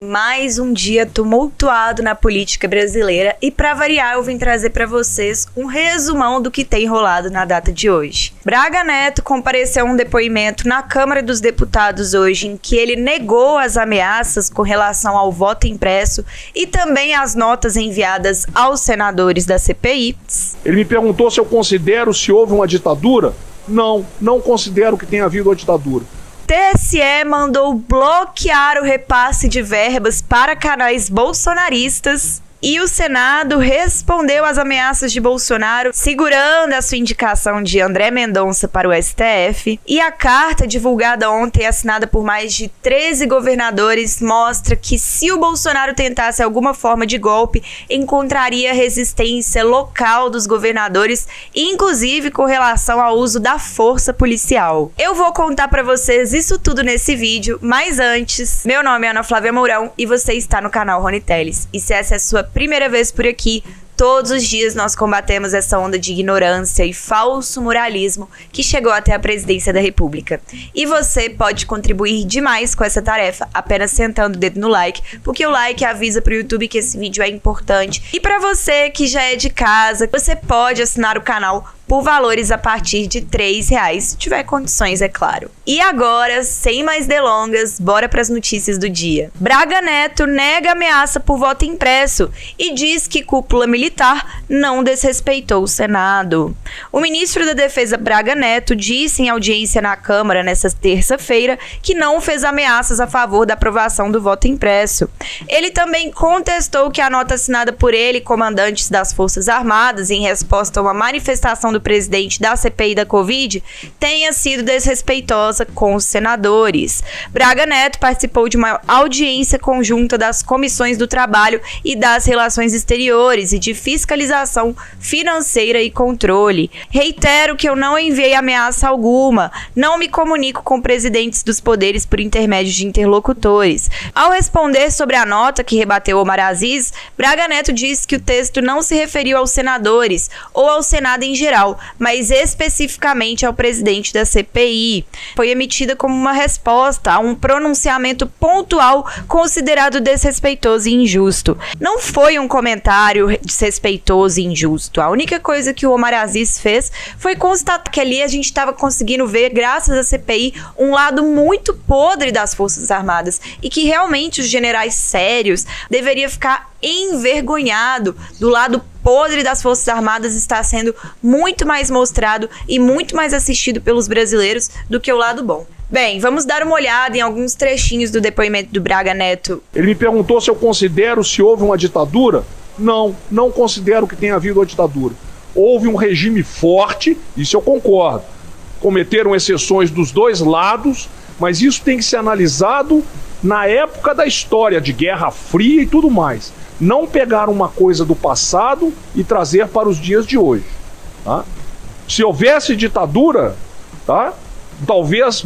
Mais um dia tumultuado na política brasileira e para variar eu vim trazer para vocês um resumão do que tem rolado na data de hoje. Braga Neto compareceu a um depoimento na Câmara dos Deputados hoje em que ele negou as ameaças com relação ao voto impresso e também as notas enviadas aos senadores da CPI. Ele me perguntou se eu considero se houve uma ditadura. Não considero que tenha havido uma ditadura. TSE mandou bloquear o repasse de verbas para canais bolsonaristas e o Senado respondeu às ameaças de Bolsonaro, segurando a sua indicação de André Mendonça para o STF. E a carta divulgada ontem, assinada por mais de 13 governadores, mostra que se o Bolsonaro tentasse alguma forma de golpe, encontraria resistência local dos governadores, inclusive com relação ao uso da força policial. Eu vou contar para vocês isso tudo nesse vídeo, mas antes, meu nome é Ana Flávia Mourão e você está no canal Rony Teles. E se essa é a sua primeira vez por aqui, todos os dias nós combatemos essa onda de ignorância e falso moralismo que chegou até a presidência da República. E você pode contribuir demais com essa tarefa apenas sentando o dedo no like, porque o like avisa pro YouTube que esse vídeo é importante. E para você que já é de casa, você pode assinar o canal por valores a partir de R$3, se tiver condições, é claro. E agora, sem mais delongas, bora para as notícias do dia. Braga Neto nega ameaça por voto impresso e diz que cúpula militar não desrespeitou o Senado. O ministro da Defesa Braga Neto disse em audiência na Câmara nesta terça-feira que não fez ameaças a favor da aprovação do voto impresso. Ele também contestou que a nota assinada por ele e comandantes das Forças Armadas em resposta a uma manifestação do presidente da CPI da Covid tenha sido desrespeitosa com os senadores. Braga Neto participou de uma audiência conjunta das comissões do Trabalho e das Relações Exteriores e de Fiscalização Financeira e Controle. Reitero que eu não enviei ameaça alguma, não me comunico com presidentes dos poderes por intermédio de interlocutores. Ao responder sobre a nota que rebateu Omar Aziz, Braga Neto disse que o texto não se referiu aos senadores ou ao Senado em geral, mas especificamente ao presidente da CPI. Foi emitida como uma resposta a um pronunciamento pontual considerado desrespeitoso e injusto. Não foi um comentário desrespeitoso e injusto. A única coisa que o Omar Aziz fez foi constatar que ali a gente estava conseguindo ver, graças à CPI, um lado muito podre das Forças Armadas e que realmente os generais sérios deveriam ficar envergonhado do lado podre das Forças Armadas está sendo muito mais mostrado e muito mais assistido pelos brasileiros do que o lado bom. Bem, vamos dar uma olhada em alguns trechinhos do depoimento do Braga Neto. Ele me perguntou se eu considero se houve uma ditadura. Não considero que tenha havido uma ditadura. Houve um regime forte, isso eu concordo. Cometeram exceções dos dois lados, mas isso tem que ser analisado na época da história de Guerra Fria e tudo mais. Não pegar uma coisa do passado e trazer para os dias de hoje. Tá? Se houvesse ditadura, tá? Talvez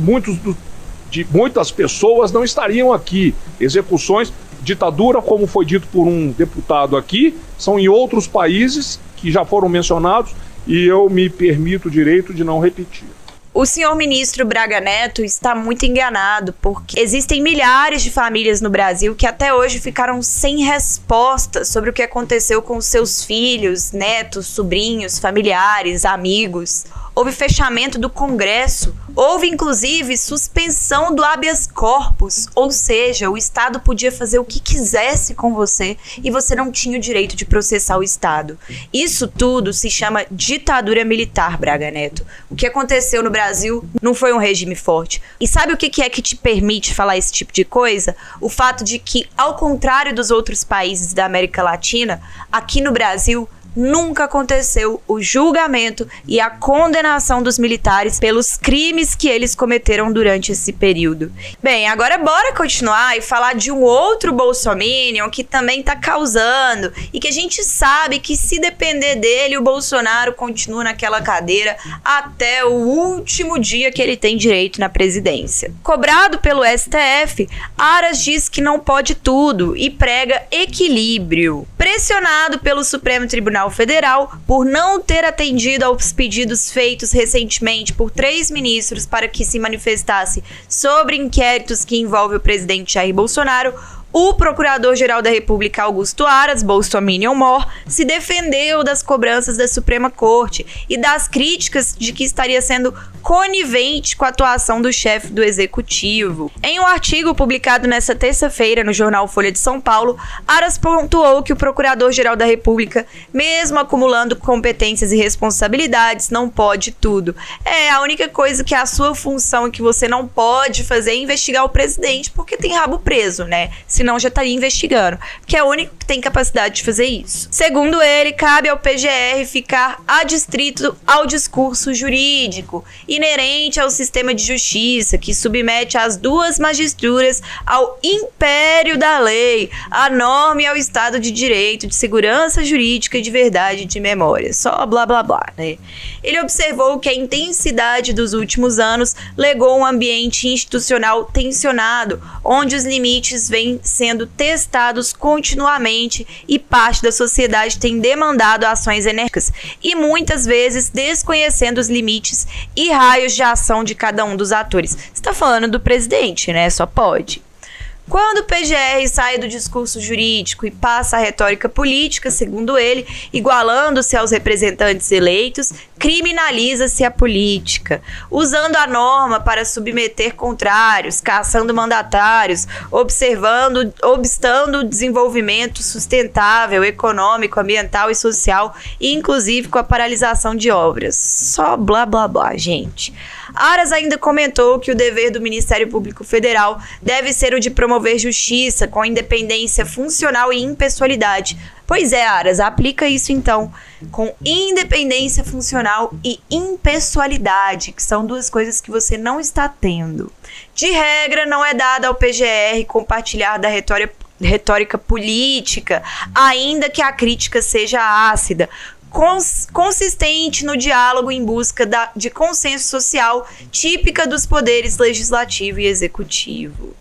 muitas pessoas não estariam aqui. Execuções, ditadura, como foi dito por um deputado aqui, são em outros países que já foram mencionados e eu me permito o direito de não repetir. O senhor ministro Braga Neto está muito enganado, porque existem milhares de famílias no Brasil que até hoje ficaram sem resposta sobre o que aconteceu com seus filhos, netos, sobrinhos, familiares, amigos. Houve fechamento do Congresso, houve inclusive suspensão do habeas corpus, ou seja, o Estado podia fazer o que quisesse com você e você não tinha o direito de processar o Estado. Isso tudo se chama ditadura militar, Braga Neto. O que aconteceu no Brasil não foi um regime forte. E sabe o que é que te permite falar esse tipo de coisa? O fato de que, ao contrário dos outros países da América Latina, aqui no Brasil nunca aconteceu o julgamento e a condenação dos militares pelos crimes que eles cometeram durante esse período. Bem, agora bora continuar e falar de um outro bolsominion que também tá causando e que a gente sabe que se depender dele, o Bolsonaro continua naquela cadeira até o último dia que ele tem direito na presidência. Cobrado pelo STF, Aras diz que não pode tudo e prega equilíbrio. Pressionado pelo Supremo Tribunal Federal por não ter atendido aos pedidos feitos recentemente por 3 ministros para que se manifestasse sobre inquéritos que envolvem o presidente Jair Bolsonaro, O Procurador-Geral da República, Augusto Aras, Bolsominion Mor, se defendeu das cobranças da Suprema Corte e das críticas de que estaria sendo conivente com a atuação do chefe do Executivo. Em um artigo publicado nesta terça-feira no jornal Folha de São Paulo, Aras pontuou que o Procurador-Geral da República, mesmo acumulando competências e responsabilidades, não pode tudo. A única coisa que é a sua função e que você não pode fazer é investigar o presidente, porque tem rabo preso, né? Senão já estaria investigando, porque é o único que tem capacidade de fazer isso. Segundo ele, cabe ao PGR ficar adstrito ao discurso jurídico, inerente ao sistema de justiça, que submete as duas magistraturas ao império da lei, à norma e ao Estado de Direito, de segurança jurídica e de verdade e de memória. Só blá blá blá, né? Ele observou que a intensidade dos últimos anos legou um ambiente institucional tensionado, onde os limites vêm sendo testados continuamente e parte da sociedade tem demandado ações enérgicas e muitas vezes desconhecendo os limites e raios de ação de cada um dos atores. Você está falando do presidente, né? Só pode. Quando o PGR sai do discurso jurídico e passa à retórica política, segundo ele, igualando-se aos representantes eleitos, criminaliza-se a política, usando a norma para submeter contrários, caçando mandatários, obstando o desenvolvimento sustentável, econômico, ambiental e social, e inclusive com a paralisação de obras. Só blá blá blá, gente. Aras ainda comentou que o dever do Ministério Público Federal deve ser o de promover justiça com independência funcional e impessoalidade. Pois é, Aras, aplica isso então, com independência funcional e impessoalidade, que são duas coisas que você não está tendo. De regra, não é dada ao PGR compartilhar da retórica política, ainda que a crítica seja ácida, consistente no diálogo em busca de consenso social, típica dos poderes legislativo e executivo.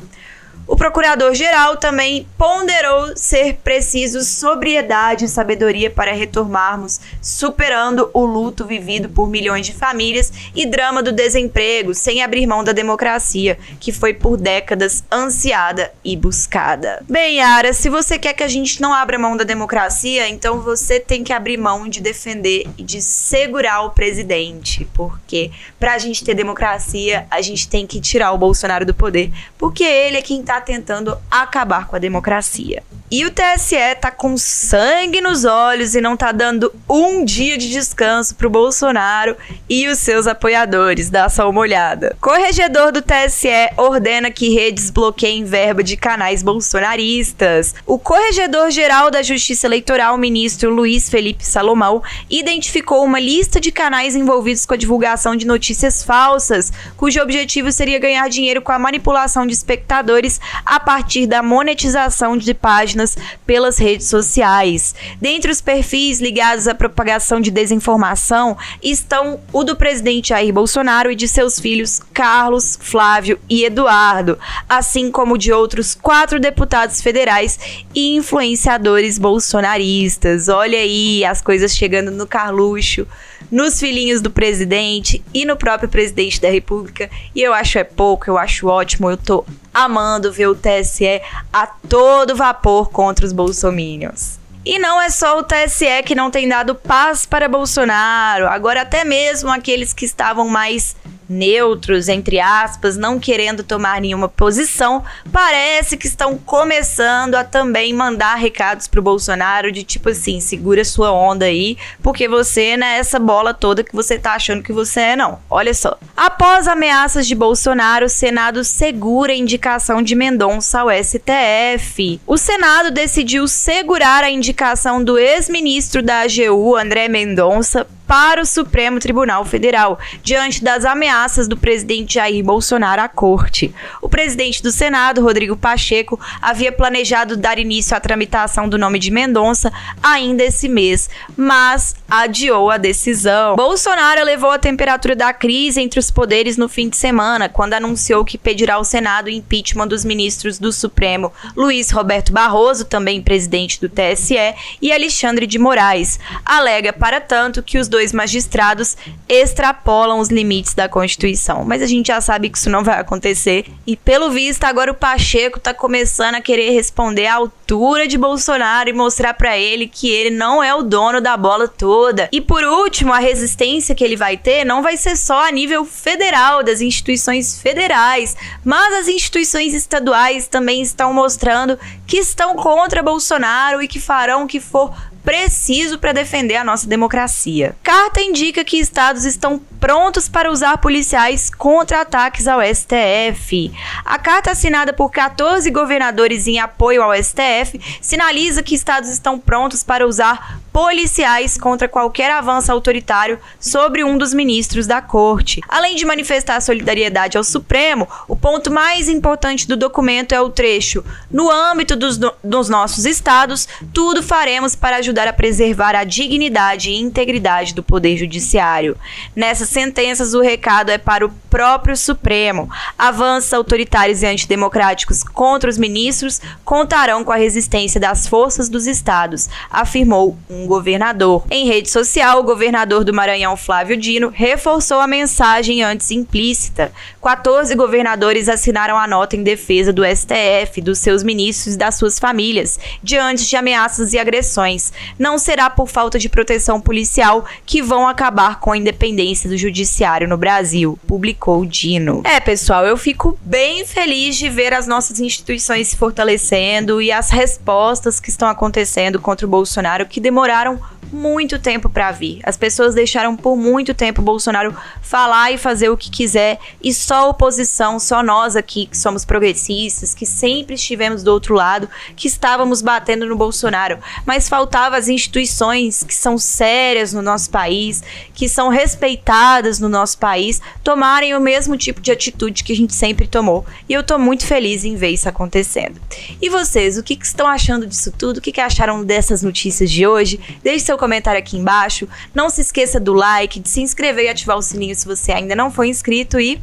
O Procurador-Geral também ponderou ser preciso sobriedade e sabedoria para retomarmos, superando o luto vivido por milhões de famílias e drama do desemprego, sem abrir mão da democracia, que foi por décadas ansiada e buscada. Bem, Aras, se você quer que a gente não abra mão da democracia, então você tem que abrir mão de defender e de segurar o presidente, porque pra gente ter democracia, a gente tem que tirar o Bolsonaro do poder, porque ele é quem está tentando acabar com a democracia. E o TSE tá com sangue nos olhos e não tá dando um dia de descanso pro Bolsonaro e os seus apoiadores. Dá só uma olhada. Corregedor do TSE ordena que redes bloqueiem verba de canais bolsonaristas. O Corregedor-Geral da Justiça Eleitoral, ministro Luiz Felipe Salomão, identificou uma lista de canais envolvidos com a divulgação de notícias falsas, cujo objetivo seria ganhar dinheiro com a manipulação de espectadores a partir da monetização de páginas pelas redes sociais. Dentre os perfis ligados à propagação de desinformação estão o do presidente Jair Bolsonaro e de seus filhos Carlos, Flávio e Eduardo, assim como de outros 4 deputados federais e influenciadores bolsonaristas. Olha aí as coisas chegando no Carluxo, nos filhinhos do presidente e no próprio presidente da República. E eu acho pouco, eu acho ótimo, eu tô amando ver o TSE a todo vapor contra os bolsominions. E não é só o TSE que não tem dado paz para Bolsonaro, agora até mesmo aqueles que estavam mais neutros, entre aspas, não querendo tomar nenhuma posição, parece que estão começando a também mandar recados pro Bolsonaro de tipo assim, segura sua onda aí, porque você não é essa bola toda que você tá achando que você é, não. Olha só. Após ameaças de Bolsonaro, o Senado segura a indicação de Mendonça ao STF. O Senado decidiu segurar a indicação do ex-ministro da AGU, André Mendonça, para o Supremo Tribunal Federal, diante das ameaças do presidente Jair Bolsonaro à corte. O presidente do Senado, Rodrigo Pacheco, havia planejado dar início à tramitação do nome de Mendonça ainda esse mês, mas adiou a decisão. Bolsonaro elevou a temperatura da crise entre os poderes no fim de semana, quando anunciou que pedirá ao Senado o impeachment dos ministros do Supremo, Luiz Roberto Barroso, também presidente do TSE, e Alexandre de Moraes. Alega, para tanto, que os dois 2 magistrados extrapolam os limites da Constituição. Mas a gente já sabe que isso não vai acontecer. E pelo visto, agora o Pacheco tá começando a querer responder à altura de Bolsonaro e mostrar pra ele que ele não é o dono da bola toda. E por último, a resistência que ele vai ter não vai ser só a nível federal, das instituições federais, mas as instituições estaduais também estão mostrando que estão contra Bolsonaro e que farão o que for preciso para defender a nossa democracia. Carta indica que estados estão prontos para usar policiais contra ataques ao STF. A carta assinada por 14 governadores em apoio ao STF sinaliza que estados estão prontos para usar policiais contra qualquer avanço autoritário sobre um dos ministros da corte. Além de manifestar solidariedade ao Supremo, o ponto mais importante do documento é o trecho: no âmbito dos nossos estados, tudo faremos para ajudar a preservar a dignidade e integridade do Poder Judiciário. Nessas sentenças, o recado é para o próprio Supremo. Avanços autoritários e antidemocráticos contra os ministros contarão com a resistência das forças dos estados, afirmou um governador. Em rede social, o governador do Maranhão, Flávio Dino, reforçou a mensagem antes implícita. 14 governadores assinaram a nota em defesa do STF, dos seus ministros e das suas famílias, diante de ameaças e agressões. Não será por falta de proteção policial que vão acabar com a independência do judiciário no Brasil, publicou Dino. Pessoal, eu fico bem feliz de ver as nossas instituições se fortalecendo e as respostas que estão acontecendo contra o Bolsonaro, que demoraram muito tempo para vir. As pessoas deixaram por muito tempo o Bolsonaro falar e fazer o que quiser, e só a oposição, só nós aqui que somos progressistas, que sempre estivemos do outro lado, que estávamos batendo no Bolsonaro. Mas faltava as instituições que são sérias no nosso país, que são respeitadas no nosso país, tomarem o mesmo tipo de atitude que a gente sempre tomou. E eu tô muito feliz em ver isso acontecendo. E vocês, o que estão achando disso tudo? O que acharam dessas notícias de hoje? Deixe seu comentário aqui embaixo. Não se esqueça do like, de se inscrever e ativar o sininho se você ainda não for inscrito. E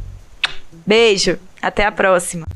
beijo, até a próxima.